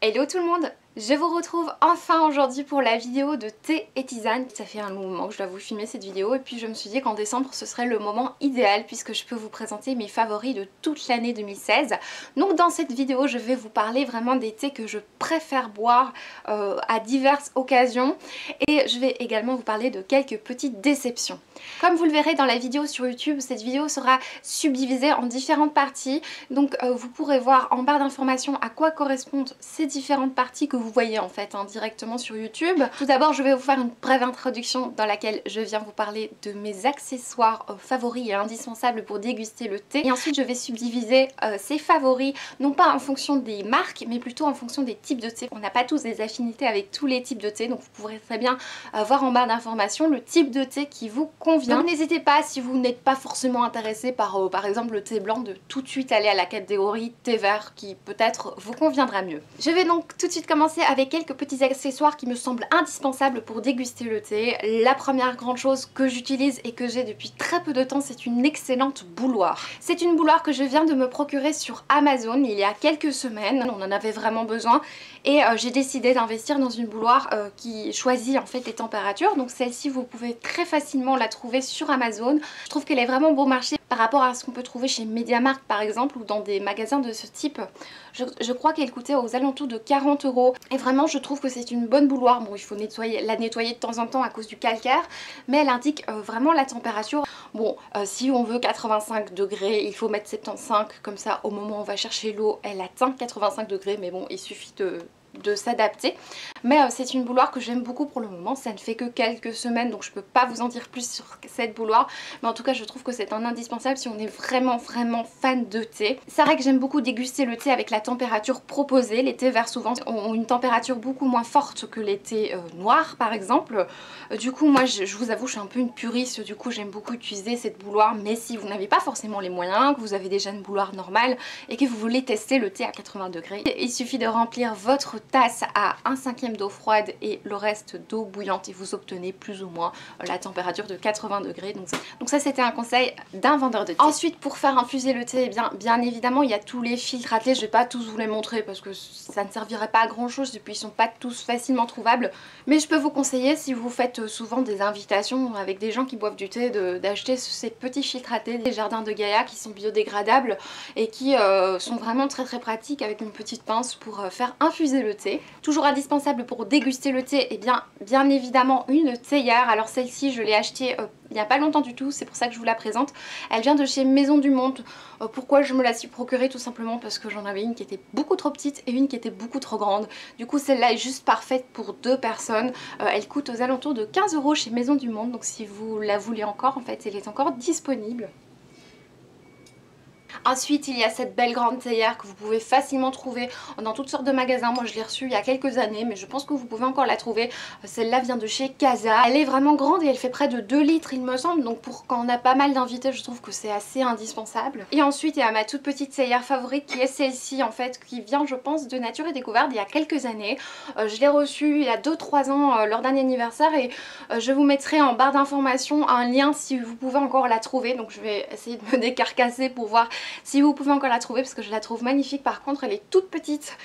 Hello tout le monde, je vous retrouve enfin aujourd'hui pour la vidéo de thé et tisane. Ça fait un long moment que je dois vous filmer cette vidéo et puis je me suis dit qu'en décembre ce serait le moment idéal puisque je peux vous présenter mes favoris de toute l'année 2016. Donc dans cette vidéo je vais vous parler vraiment des thés que je préfère boire à diverses occasions et je vais également vous parler de quelques petites déceptions. Comme vous le verrez dans la vidéo sur YouTube, cette vidéo sera subdivisée en différentes parties. Donc vous pourrez voir en barre d'informations à quoi correspondent ces différentes parties que vous voyez en fait directement sur YouTube. Tout d'abord je vais vous faire une brève introduction dans laquelle je viens vous parler de mes accessoires favoris et indispensables pour déguster le thé. Et ensuite je vais subdiviser ces favoris non pas en fonction des marques mais plutôt en fonction des types de thé. On n'a pas tous des affinités avec tous les types de thé, donc vous pourrez très bien voir en barre d'informations le type de thé qui vous convient. Donc n'hésitez pas, si vous n'êtes pas forcément intéressé par exemple le thé blanc, de tout de suite aller à la catégorie thé vert qui peut-être vous conviendra mieux. Je vais donc tout de suite commencer avec quelques petits accessoires qui me semblent indispensables pour déguster le thé. La première grande chose que j'utilise et que j'ai depuis très peu de temps, c'est une excellente bouilloire. C'est une bouilloire que je viens de me procurer sur Amazon il y a quelques semaines. On en avait vraiment besoin et j'ai décidé d'investir dans une bouilloire qui choisit en fait les températures. Donc celle-ci vous pouvez très facilement la trouver sur Amazon. Je trouve qu'elle est vraiment bon marché par rapport à ce qu'on peut trouver chez MediaMarkt par exemple ou dans des magasins de ce type. Je crois qu'elle coûtait aux alentours de 40 € et vraiment je trouve que c'est une bonne bouilloire. Bon, il faut la nettoyer de temps en temps à cause du calcaire, mais elle indique vraiment la température. Bon, si on veut 85 degrés, il faut mettre 75, comme ça au moment où on va chercher l'eau elle atteint 85 degrés, mais bon il suffit de s'adapter. Mais c'est une bouilloire que j'aime beaucoup pour le moment. Ça ne fait que quelques semaines donc je peux pas vous en dire plus sur cette bouilloire, mais en tout cas je trouve que c'est un indispensable si on est vraiment fan de thé. C'est vrai que j'aime beaucoup déguster le thé avec la température proposée. Les thés verts souvent ont une température beaucoup moins forte que les thés noirs par exemple. Du coup moi je vous avoue je suis un peu une puriste, du coup j'aime beaucoup utiliser cette bouilloire. Mais si vous n'avez pas forcément les moyens, que vous avez déjà une bouilloire normale et que vous voulez tester le thé à 80 degrés, il suffit de remplir votre tasse à 1/5 d'eau froide et le reste d'eau bouillante et vous obtenez plus ou moins la température de 80 degrés. Donc ça c'était un conseil d'un vendeur de thé. Ensuite pour faire infuser le thé, bien évidemment il y a tous les filtres à thé. Je vais pas tous vous les montrer parce que ça ne servirait pas à grand chose et puis ils sont pas tous facilement trouvables. Mais je peux vous conseiller, si vous faites souvent des invitations avec des gens qui boivent du thé, d'acheter ces petits filtres à thé des Jardins de Gaïa qui sont biodégradables et qui sont vraiment très pratiques avec une petite pince pour faire infuser le thé. Toujours indispensable pour déguster le thé, et bien évidemment une théière. Alors celle-ci je l'ai achetée il n'y a pas longtemps du tout, c'est pour ça que je vous la présente. Elle vient de chez Maison du Monde. Pourquoi je me la suis procurée? Tout simplement parce que j'en avais une qui était beaucoup trop petite et une qui était beaucoup trop grande. Du coup celle-là est juste parfaite pour 2 personnes. Elle coûte aux alentours de 15 € chez Maison du Monde. Donc si vous la voulez encore, en fait elle est encore disponible. Ensuite il y a cette belle grande théière que vous pouvez facilement trouver dans toutes sortes de magasins. Moi je l'ai reçue il y a quelques années mais je pense que vous pouvez encore la trouver. Celle-là vient de chez Casa. Elle est vraiment grande et elle fait près de 2 litres il me semble. Donc pour quand on a pas mal d'invités je trouve que c'est assez indispensable. Et ensuite il y a ma toute petite théière favorite qui est celle-ci en fait, qui vient je pense de Nature et Découverte il y a quelques années. Je l'ai reçue il y a 2-3 ans lors d'un anniversaire et je vous mettrai en barre d'informations un lien si vous pouvez encore la trouver. Donc je vais essayer de me décarcasser pour voir si vous pouvez encore la trouver parce que je la trouve magnifique. Par contre elle est toute petite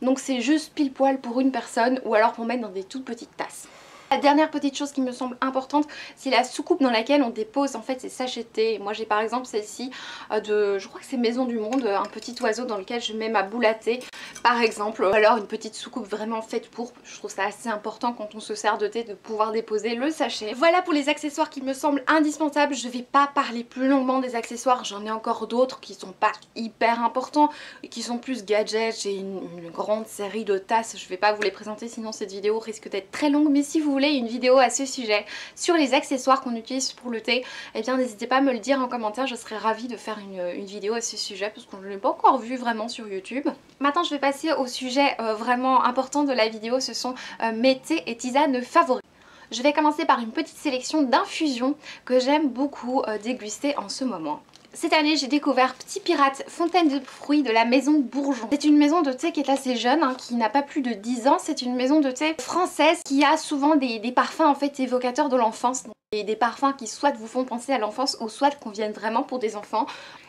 donc c'est juste pile poil pour une personne ou alors pour mettre dans des toutes petites tasses. La dernière petite chose qui me semble importante, c'est la soucoupe dans laquelle on dépose en fait ces sachets de thé. Moi j'ai par exemple celle-ci je crois que c'est Maison du Monde, un petit oiseau dans lequel je mets ma boule à thé par exemple. Ou alors une petite soucoupe vraiment faite pour, je trouve ça assez important quand on se sert de thé de pouvoir déposer le sachet. Voilà pour les accessoires qui me semblent indispensables. Je vais pas parler plus longuement des accessoires, j'en ai encore d'autres qui sont pas hyper importants et qui sont plus gadgets. J'ai une grande série de tasses, je vais pas vous les présenter sinon cette vidéo risque d'être très longue. Mais si vous voulez une vidéo à ce sujet sur les accessoires qu'on utilise pour le thé, eh bien n'hésitez pas à me le dire en commentaire, je serais ravie de faire une vidéo à ce sujet parce qu'on ne l'a pas encore vu vraiment sur YouTube. Maintenant je vais passer au sujet vraiment important de la vidéo, ce sont mes thés et tisanes favoris. Je vais commencer par une petite sélection d'infusions que j'aime beaucoup déguster en ce moment. Cette année j'ai découvert Petit Pirate Fontaine de fruits de la maison Bourgeon. C'est une maison de thé qui est assez jeune, qui n'a pas plus de 10 ans. C'est une maison de thé française qui a souvent des parfums en fait évocateurs de l'enfance. Des parfums qui soit vous font penser à l'enfance ou soit conviennent vraiment pour des enfants.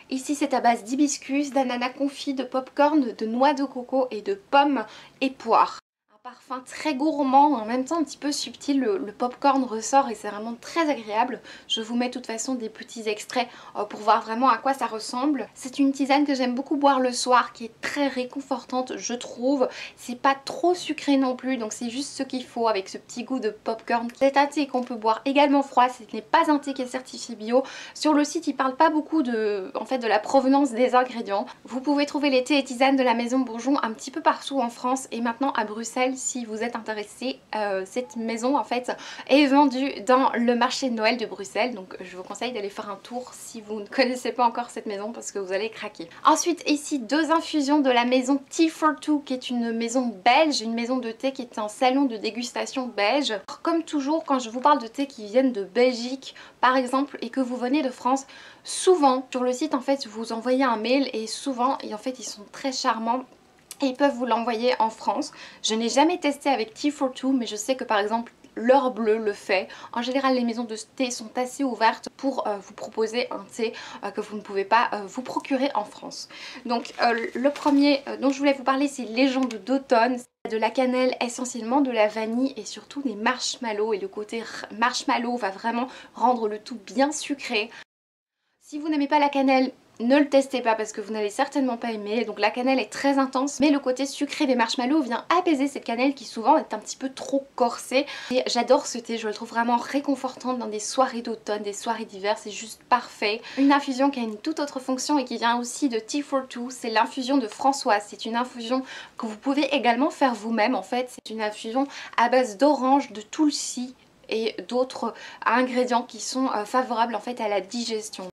Ici c'est à base d'hibiscus, d'ananas confit, de popcorn, de noix de coco et de pommes et poires. Parfum très gourmand, en même temps un petit peu subtil, le popcorn ressort et c'est vraiment très agréable. Je vous mets de toute façon des petits extraits pour voir vraiment à quoi ça ressemble. C'est une tisane que j'aime beaucoup boire le soir, qui est très réconfortante je trouve. C'est pas trop sucré non plus, donc c'est juste ce qu'il faut avec ce petit goût de popcorn. C'est un thé qu'on peut boire également froid, ce n'est pas un thé qui est certifié bio. Sur le site ils parlent pas beaucoup de la provenance des ingrédients. Vous pouvez trouver les thés et tisanes de la maison Bourgeon un petit peu partout en France et maintenant à Bruxelles. Si vous êtes intéressé, cette maison en fait est vendue dans le marché de Noël de Bruxelles, donc je vous conseille d'aller faire un tour si vous ne connaissez pas encore cette maison parce que vous allez craquer. Ensuite ici 2 infusions de la maison Tea for Two, qui est une maison belge, une maison de thé qui est un salon de dégustation belge. Comme toujours quand je vous parle de thé qui viennent de Belgique par exemple et que vous venez de France, souvent sur le site en fait vous envoyez un mail et souvent en fait ils sont très charmants et ils peuvent vous l'envoyer en France. Je n'ai jamais testé avec Tea for Two, mais je sais que par exemple L'Heure Bleue le fait. En général les maisons de thé sont assez ouvertes pour vous proposer un thé que vous ne pouvez pas vous procurer en France. Donc le premier dont je voulais vous parler c'est Légende d'automne. De la cannelle, essentiellement de la vanille et surtout des marshmallows, et le côté marshmallow va vraiment rendre le tout bien sucré. Si vous n'aimez pas la cannelle, ne le testez pas parce que vous n'allez certainement pas aimer. Donc la cannelle est très intense, mais le côté sucré des marshmallows vient apaiser cette cannelle qui souvent est un petit peu trop corsée. Et j'adore ce thé, je le trouve vraiment réconfortant dans des soirées d'automne, des soirées d'hiver, c'est juste parfait. Une infusion qui a une toute autre fonction et qui vient aussi de Tea for Two, c'est l'infusion de Françoise. C'est une infusion que vous pouvez également faire vous-même en fait. C'est une infusion à base d'orange, de tulsi et d'autres ingrédients qui sont favorables en fait à la digestion.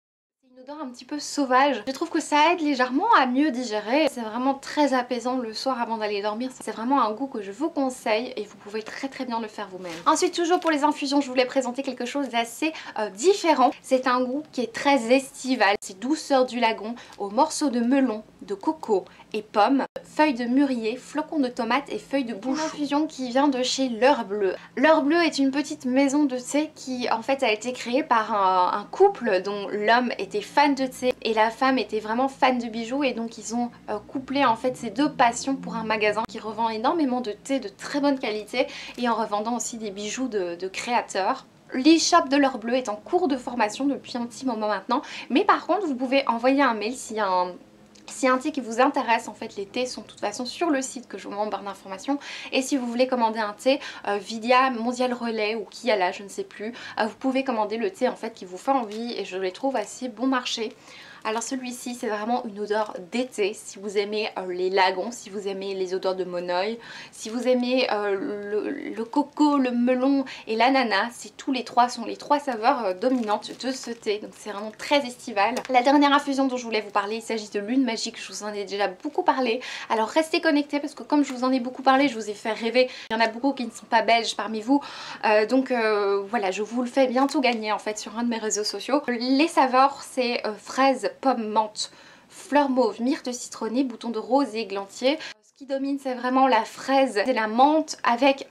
Un petit peu sauvage. Je trouve que ça aide légèrement à mieux digérer. C'est vraiment très apaisant le soir avant d'aller dormir. C'est vraiment un goût que je vous conseille et vous pouvez très bien le faire vous-même. Ensuite, toujours pour les infusions, je voulais présenter quelque chose d'assez différent. C'est un goût qui est très estival. C'est douceur du lagon aux morceaux de melon, de coco et pommes, feuilles de mûrier, flocons de tomates et feuilles de bouchou. Une infusion qui vient de chez L'Heure Bleue. L'Heure Bleue est une petite maison de thé qui en fait a été créée par un couple dont l'homme était fan de thé et la femme était vraiment fan de bijoux, et donc ils ont couplé en fait ces deux passions pour un magasin qui revend énormément de thé de très bonne qualité et en revendant aussi des bijoux de créateurs. L'e-shop de L'Heure Bleue est en cours de formation depuis un petit moment maintenant, mais par contre vous pouvez envoyer un mail s'il y a un thé qui vous intéresse. En fait les thés sont de toute façon sur le site que je vous mets en barre d'informations, et si vous voulez commander un thé Vidia, Mondial Relais ou Kiala, je ne sais plus, vous pouvez commander le thé en fait qui vous fait envie et je les trouve assez bon marché. Alors celui-ci c'est vraiment une odeur d'été, si vous aimez les lagons, si vous aimez les odeurs de monoeil, si vous aimez le coco, le melon et l'ananas, tous les trois sont les trois saveurs dominantes de ce thé, donc c'est vraiment très estival. La dernière infusion dont je voulais vous parler, il s'agit de Lune Magique, je vous en ai déjà beaucoup parlé, alors restez connectés parce que comme je vous en ai beaucoup parlé, je vous ai fait rêver, il y en a beaucoup qui ne sont pas belges parmi vous, donc voilà, je vous le fais bientôt gagner en fait sur un de mes réseaux sociaux. Les saveurs c'est fraise, pomme, menthe, fleur mauve, myrte citronnée, bouton de rose et églantier. Ce qui domine c'est vraiment la fraise et la menthe avec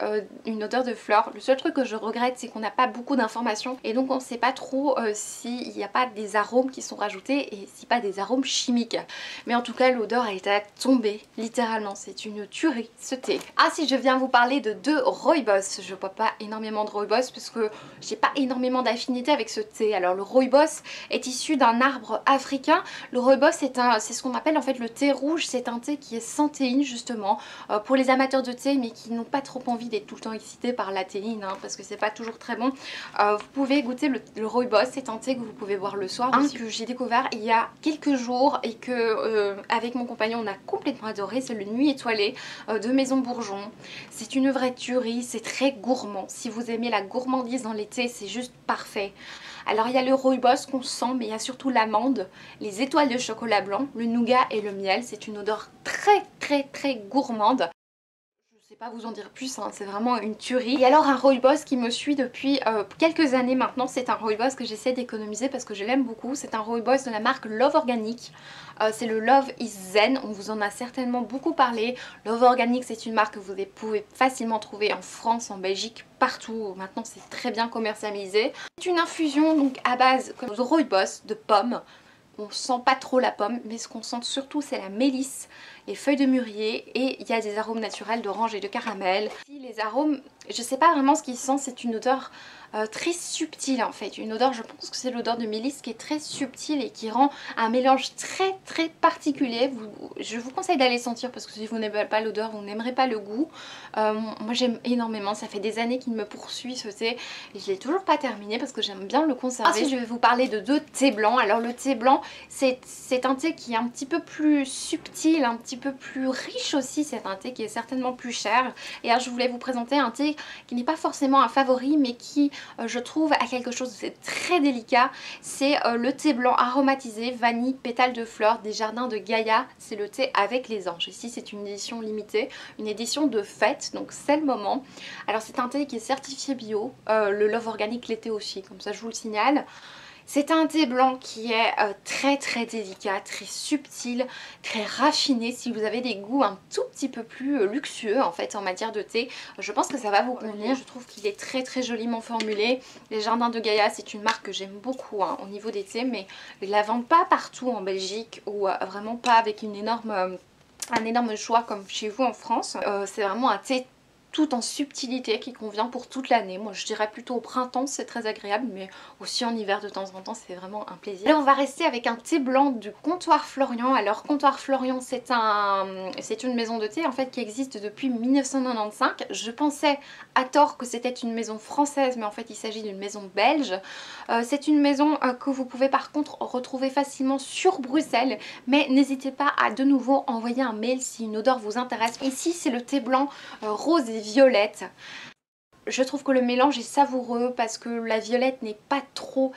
une odeur de fleur. Le seul truc que je regrette c'est qu'on n'a pas beaucoup d'informations et donc on ne sait pas trop s'il n'y a pas des arômes qui sont rajoutés et si pas des arômes chimiques. Mais en tout cas l'odeur est à tomber littéralement, c'est une tuerie ce thé. Ah si, je viens vous parler de 2 rooibos. Je bois pas énormément de rooibos parce que j'ai pas énormément d'affinité avec ce thé. Alors le rooibos est issu d'un arbre africain. Le rooibos c'est ce qu'on appelle en fait le thé rouge. C'est un thé qui est sans théine justement pour les amateurs de thé mais qui n'ont pas trop envie d'être tout le temps excités par la théine parce que c'est pas toujours très bon. Vous pouvez goûter le rooibos, c'est un thé que vous pouvez boire le soir, que j'ai découvert il y a quelques jours et que avec mon compagnon on a complètement adoré. C'est le Nuit Étoilée de Maison Bourgeon. C'est une vraie tuerie, c'est très gourmand. Si vous aimez la gourmandise dans les thés, c'est juste parfait. Alors il y a le rooibos qu'on sent, mais il y a surtout l'amande, les étoiles de chocolat blanc, le nougat et le miel. C'est une odeur très gourmande. Je sais pas vous en dire plus, c'est vraiment une tuerie. Et alors un rooibos qui me suit depuis quelques années maintenant, c'est un rooibos que j'essaie d'économiser parce que je l'aime beaucoup. C'est un rooibos de la marque Love Organic. C'est le Love is Zen, on vous en a certainement beaucoup parlé. Love Organic c'est une marque que vous pouvez facilement trouver en France, en Belgique, partout. Maintenant c'est très bien commercialisé. C'est une infusion donc à base de rooibos, de pommes, on sent pas trop la pomme, mais ce qu'on sent surtout c'est la mélisse, les feuilles de mûrier, et il y a des arômes naturels d'orange et de caramel. Les arômes, je sais pas vraiment ce qu'ils sentent, c'est une odeur très subtile en fait, une odeur, je pense que c'est l'odeur de mélisse qui est très subtile et qui rend un mélange très particulier. Je vous conseille d'aller sentir parce que si vous n'aimez pas l'odeur, vous n'aimerez pas le goût. Moi j'aime énormément, ça fait des années qu'il me poursuit ce thé et je l'ai toujours pas terminé parce que j'aime bien le conserver. Ensuite je vais vous parler de deux thés blancs. Alors le thé blanc c'est un thé qui est un petit peu plus subtil, un petit peu plus riche aussi, c'est un thé qui est certainement plus cher. Et alors je voulais vous présenter un thé qui n'est pas forcément un favori mais qui je trouve a quelque chose de très délicat. C'est le thé blanc aromatisé vanille pétales de fleurs des jardins de Gaïa. C'est le thé avec les anges. Ici c'est une édition limitée, une édition de fête, donc c'est le moment. Alors c'est un thé qui est certifié bio, le Love Organic l'était aussi, comme ça je vous le signale. C'est un thé blanc qui est très délicat, très subtil, très raffiné. Si vous avez des goûts un tout petit peu plus luxueux en fait en matière de thé, je pense que ça va vous convenir. Je trouve qu'il est très joliment formulé. Les Jardins de Gaïa, c'est une marque que j'aime beaucoup hein, au niveau des thés, mais ils la vendent pas partout en Belgique ou vraiment pas avec un énorme choix comme chez vous en France. C'est vraiment un thé tout en subtilité qui convient pour toute l'année. Moi je dirais plutôt au printemps c'est très agréable, mais aussi en hiver de temps en temps c'est vraiment un plaisir. Là on va rester avec un thé blanc du Comptoir Florian. Alors Comptoir Florian c'est une maison de thé en fait qui existe depuis 1995. Je pensais à tort que c'était une maison française mais en fait il s'agit d'une maison belge. C'est une maison que vous pouvez par contre retrouver facilement sur Bruxelles, mais n'hésitez pas à de nouveau envoyer un mail si une odeur vous intéresse. Ici c'est le thé blanc rose et violette. Je trouve que le mélange est savoureux parce que la violette n'est pas trop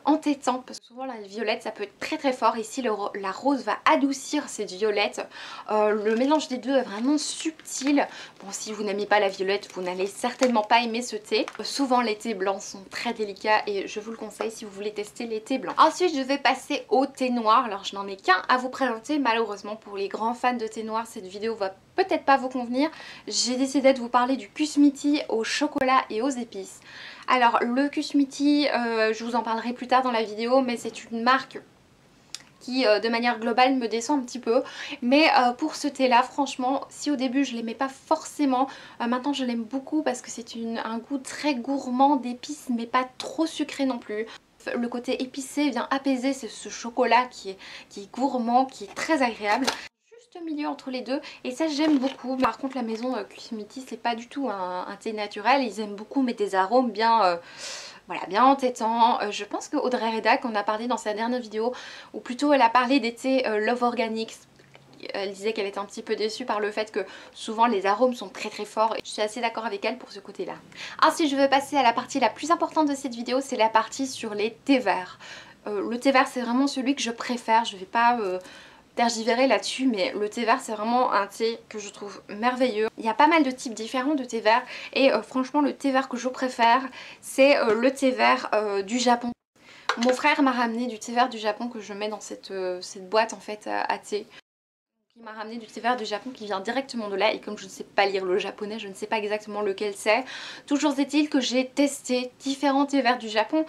entêtante, parce que souvent la violette ça peut être très fort. Ici la rose va adoucir cette violette. Le mélange des deux est vraiment subtil. Bon, si vous n'aimez pas la violette vous n'allez certainement pas aimer ce thé. Souvent les thés blancs sont très délicats et je vous le conseille si vous voulez tester les thés blancs. Ensuite je vais passer au thé noir. Alors je n'en ai qu'un à vous présenter, malheureusement pour les grands fans de thé noir cette vidéo va peut-être pas vous convenir. J'ai décidé de vous parler du Kusmiti au chocolat et aux épices. Alors le Kusmiti, je vous en parlerai plus tard dans la vidéo, mais c'est une marque qui de manière globale me descend un petit peu. Mais pour ce thé là franchement, si au début je l'aimais pas forcément, maintenant je l'aime beaucoup parce que c'est un goût très gourmand d'épices mais pas trop sucré non plus. Le côté épicé vient apaiser ce chocolat qui est gourmand, qui est très agréable. Milieu entre les deux et ça j'aime beaucoup. Par contre la maison Kusmiti c'est pas du tout un thé naturel, ils aiment beaucoup mettre des arômes bien voilà, bien entêtants. Je pense que Audrey Redac en a parlé dans sa dernière vidéo, ou plutôt elle a parlé des thés Love Organics. Elle disait qu'elle était un petit peu déçue par le fait que souvent les arômes sont très forts et je suis assez d'accord avec elle pour ce côté là. Ensuite je vais passer à la partie la plus importante de cette vidéo, c'est la partie sur les thés verts. Le thé vert c'est vraiment celui que je préfère, je vais pas tergivérer là-dessus, mais le thé vert c'est vraiment un thé que je trouve merveilleux. Il y a pas mal de types différents de thé vert et franchement le thé vert que je préfère c'est le thé vert du Japon. Mon frère m'a ramené du thé vert du Japon que je mets dans cette boîte en fait à thé. Il m'a ramené du thé vert du Japon qui vient directement de là et comme je ne sais pas lire le japonais, je ne sais pas exactement lequel c'est. Toujours est-il que j'ai testé différents thés verts du Japon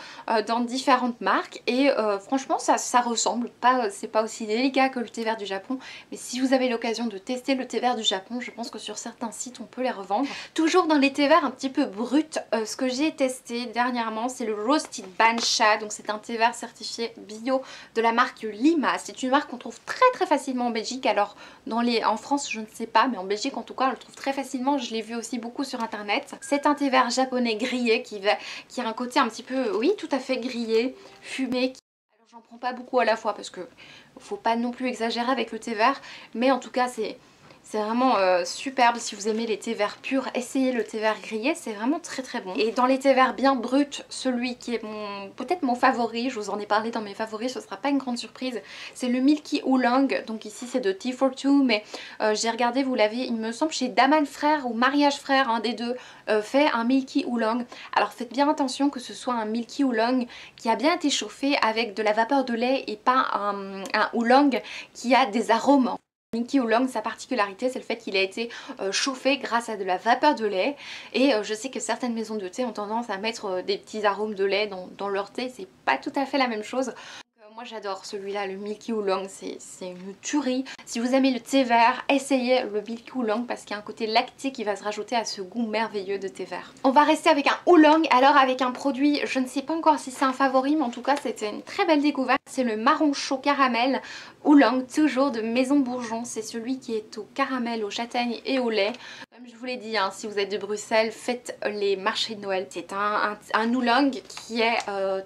dans différentes marques et franchement ça ressemble. C'est pas aussi délicat que le thé vert du Japon, mais si vous avez l'occasion de tester le thé vert du Japon, je pense que sur certains sites on peut les revendre. Toujours dans les thés verts un petit peu bruts, ce que j'ai testé dernièrement c'est le Roasted Bancha, donc c'est un thé vert certifié bio de la marque Lima. C'est une marque qu'on trouve très facilement en Belgique. Alors en France je ne sais pas, mais en Belgique en tout cas on le trouve très facilement, je l'ai vu aussi beaucoup sur internet. C'est un thé vert japonais grillé qui a un côté un petit peu, oui tout à fait grillé, fumé. Alors j'en prends pas beaucoup à la fois parce que faut pas non plus exagérer avec le thé vert, mais en tout cas c'est vraiment superbe. Si vous aimez les thés verts purs, essayez le thé vert grillé, c'est vraiment très bon. Et dans les thés verts bien bruts, celui qui est peut-être mon favori, je vous en ai parlé dans mes favoris, ce sera pas une grande surprise, c'est le Milky Oolong. Donc ici c'est de Tea42, mais j'ai regardé, vous l'avez il me semble chez Daman Frères ou Mariage Frères, un des deux fait un Milky Oolong. Alors faites bien attention que ce soit un Milky Oolong qui a bien été chauffé avec de la vapeur de lait et pas un oolong qui a des arômes. Milky Oolong, sa particularité c'est le fait qu'il a été chauffé grâce à de la vapeur de lait et je sais que certaines maisons de thé ont tendance à mettre des petits arômes de lait dans leur thé, c'est pas tout à fait la même chose. Moi Moi j'adore celui-là, le Milky Oolong, c'est une tuerie. Si vous aimez le thé vert, essayez le Milky Oolong parce qu'il y a un côté lacté qui va se rajouter à ce goût merveilleux de thé vert. On va rester avec un Oolong, alors avec un produit, je ne sais pas encore si c'est un favori, mais en tout cas c'était une très belle découverte. C'est le marron chaud caramel Oolong, toujours de Maison Bourgeon. C'est celui qui est au caramel, au châtaigne et au lait. Comme je vous l'ai dit, hein, si vous êtes de Bruxelles, faites les marchés de Noël. C'est un Oolong qui est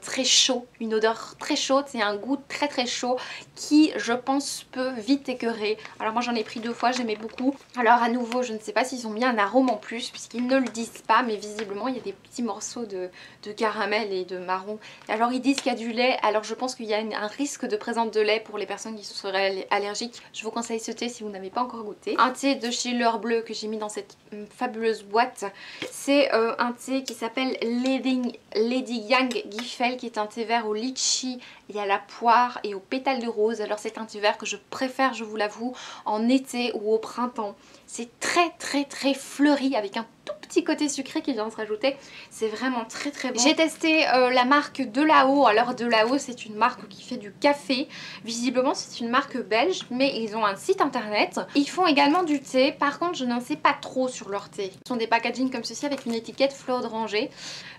très chaud, une odeur très chaude, c'est un goût très très chaud qui je pense peut vite écœurer. Alors moi j'en ai pris 2 fois, j'aimais beaucoup. Alors à nouveau je ne sais pas s'ils ont mis un arôme en plus puisqu'ils ne le disent pas, mais visiblement il y a des petits morceaux de caramel et de marron. Alors ils disent qu'il y a du lait, alors je pense qu'il y a un risque de présence de lait pour les personnes qui seraient allergiques. Je vous conseille ce thé si vous n'avez pas encore goûté. Un thé de chez L'Heure Bleue que j'ai mis dans cette fabuleuse boîte, c'est un thé qui s'appelle Lady Yang Giffel, qui est un thé vert au litchi et à la poire et aux pétales de rose. Alors c'est un thé vert que je préfère, je vous l'avoue, en été ou au printemps. C'est très très très fleuri avec un tout petit côté sucré qui vient de se rajouter. C'est vraiment très très bon. J'ai testé la marque Delao. Alors Delao c'est une marque qui fait du café. Visiblement c'est une marque belge, mais ils ont un site internet. Ils font également du thé. Par contre je n'en sais pas trop sur leur thé. Ce sont des packagings comme ceci avec une étiquette fleur d'oranger.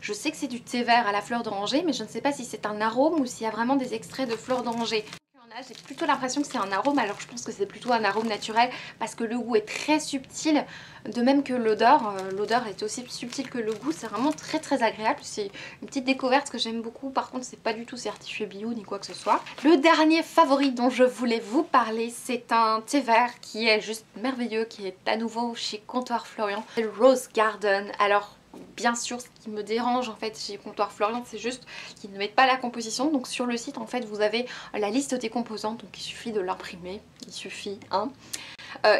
Je sais que c'est du thé vert à la fleur d'oranger, mais je ne sais pas si c'est un arôme ou s'il y a vraiment des extraits de fleur d'oranger. J'ai plutôt l'impression que c'est un arôme, alors je pense que c'est plutôt un arôme naturel parce que le goût est très subtil, de même que l'odeur. L'odeur est aussi subtile que le goût, c'est vraiment très très agréable. C'est une petite découverte que j'aime beaucoup, par contre c'est pas du tout certifié bio ni quoi que ce soit. Le dernier favori dont je voulais vous parler, c'est un thé vert qui est juste merveilleux, qui est à nouveau chez Comptoir Florian, c'est le Rose Garden. Alors bien sûr, ce qui me dérange en fait chez Comptoir Florian, c'est juste qu'ils ne mettent pas la composition. Donc sur le site en fait vous avez la liste des composants, donc il suffit de l'imprimer, il suffit hein.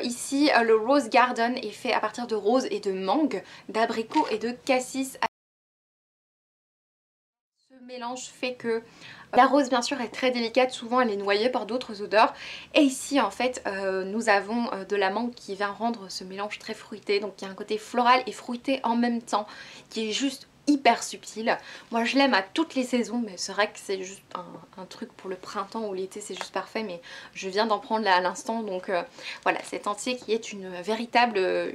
Ici le Rose Garden est fait à partir de rose et de mangue, d'abricot et de cassis. Ce mélange fait que la rose bien sûr est très délicate, souvent elle est noyée par d'autres odeurs. Et ici en fait nous avons de la mangue qui vient rendre ce mélange très fruité. Donc il y a un côté floral et fruité en même temps qui est juste hyper subtil. Moi je l'aime à toutes les saisons, mais c'est vrai que c'est juste un truc pour le printemps ou l'été, c'est juste parfait. Mais je viens d'en prendre là à l'instant, donc voilà, cet entier qui est une véritable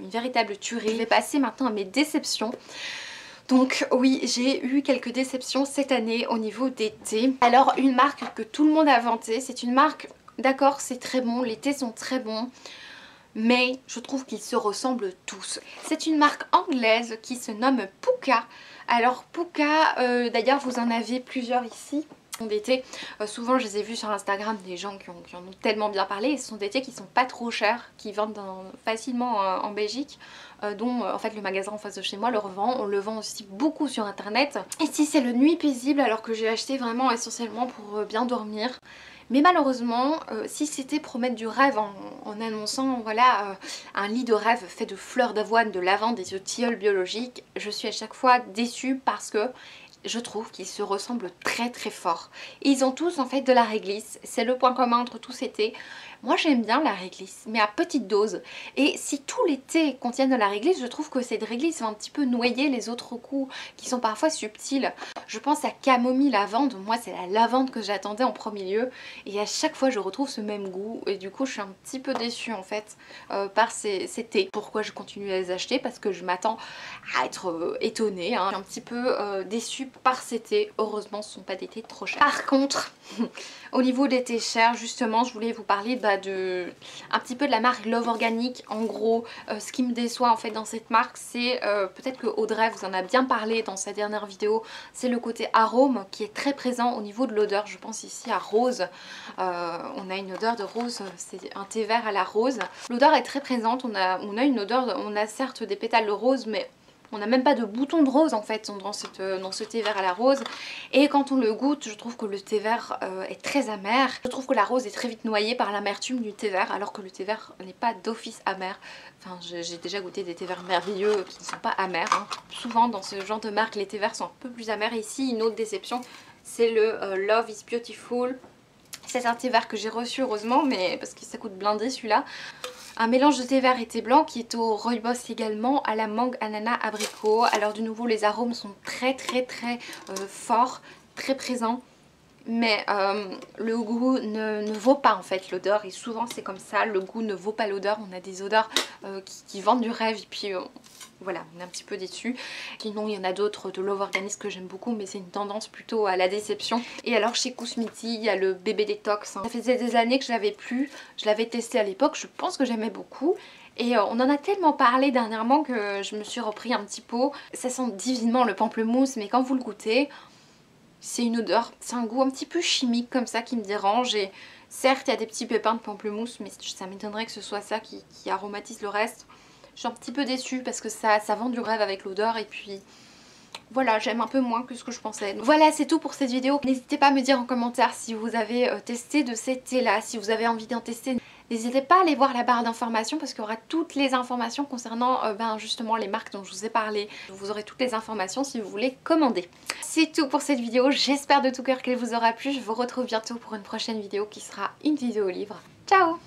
tuerie. Je vais passer maintenant à mes déceptions. Donc oui, j'ai eu quelques déceptions cette année au niveau des thés. Alors une marque que tout le monde a vantée, c'est une marque, d'accord c'est très bon, les thés sont très bons, mais je trouve qu'ils se ressemblent tous. C'est une marque anglaise qui se nomme Pukka. Alors Pukka, d'ailleurs vous en avez plusieurs ici. Des thés, souvent je les ai vus sur Instagram, des gens qui en ont tellement bien parlé, et ce sont des thés qui sont pas trop chers, qui vendent facilement en Belgique, dont en fait le magasin en face de chez moi le revend. On le vend aussi beaucoup sur internet. Ici c'est le Nuit Paisible, alors que j'ai acheté vraiment essentiellement pour bien dormir. Mais malheureusement, si c'était promettre du rêve en annonçant voilà un lit de rêve fait de fleurs d'avoine, de lavande et de tilleul biologique, je suis à chaque fois déçue parce que je trouve qu'ils se ressemblent très très fort. Et ils ont tous en fait de la réglisse, c'est le point commun entre tous ces thés. Moi j'aime bien la réglisse, mais à petite dose. Et si tous les thés contiennent de la réglisse, je trouve que cette réglisse va un petit peu noyer les autres goûts qui sont parfois subtils. Je pense à camomille lavande, moi c'est la lavande que j'attendais en premier lieu. Et à chaque fois je retrouve ce même goût et du coup je suis un petit peu déçue en fait par ces thés. Pourquoi je continue à les acheter? Parce que je m'attends à être étonnée, hein. Je suis un petit peu déçue par ces thés. Heureusement ce ne sont pas des thés trop chers. Par contre, au niveau des thés chers, justement je voulais vous parler un petit peu de la marque Love Organic. En gros ce qui me déçoit en fait dans cette marque, c'est peut-être que Audrey vous en a bien parlé dans sa dernière vidéo, c'est le côté arôme qui est très présent au niveau de l'odeur. Je pense ici à rose, on a une odeur de rose, c'est un thé vert à la rose. L'odeur est très présente, on a une odeur, on a certes des pétales de rose, mais on n'a même pas de bouton de rose en fait dans ce thé vert à la rose. Et quand on le goûte, je trouve que le thé vert est très amer. Je trouve que la rose est très vite noyée par l'amertume du thé vert, alors que le thé vert n'est pas d'office amer. Enfin, j'ai déjà goûté des thés verts merveilleux qui ne sont pas amers, hein. Souvent dans ce genre de marque, les thés verts sont un peu plus amers. Ici, une autre déception, c'est le Love is Beautiful. C'est un thé vert que j'ai reçu heureusement, mais parce que ça coûte blindé celui-là. Un mélange de thé vert et thé blanc qui est au rooibos également, à la mangue, ananas, abricot. Alors de nouveau les arômes sont très forts, très présents. mais le goût ne vaut pas en fait l'odeur, et souvent c'est comme ça, le goût ne vaut pas l'odeur. On a des odeurs qui vendent du rêve et puis voilà, on est un petit peu déçu. Sinon il y en a d'autres de Love Organics que j'aime beaucoup, mais c'est une tendance plutôt à la déception. Et alors chez Kusmiti, il y a le bébé détox, hein. Ça faisait des années que je l'avais plus, je l'avais testé à l'époque, je pense que j'aimais beaucoup. Et on en a tellement parlé dernièrement que je me suis repris un petit pot. Ça sent divinement le pamplemousse, mais quand vous le goûtez, c'est une odeur, c'est un goût un petit peu chimique comme ça qui me dérange. Et certes il y a des petits pépins de pamplemousse, mais ça m'étonnerait que ce soit ça qui aromatise le reste. Je suis un petit peu déçue parce que ça vend du rêve avec l'odeur, et puis voilà, j'aime un peu moins que ce que je pensais. Donc voilà, c'est tout pour cette vidéo. N'hésitez pas à me dire en commentaire si vous avez testé de ces thés là, si vous avez envie d'en tester. N'hésitez pas à aller voir la barre d'informations parce qu'il y aura toutes les informations concernant justement les marques dont je vous ai parlé. Vous aurez toutes les informations si vous voulez commander. C'est tout pour cette vidéo, j'espère de tout cœur qu'elle vous aura plu. Je vous retrouve bientôt pour une prochaine vidéo qui sera une vidéo livre. Ciao!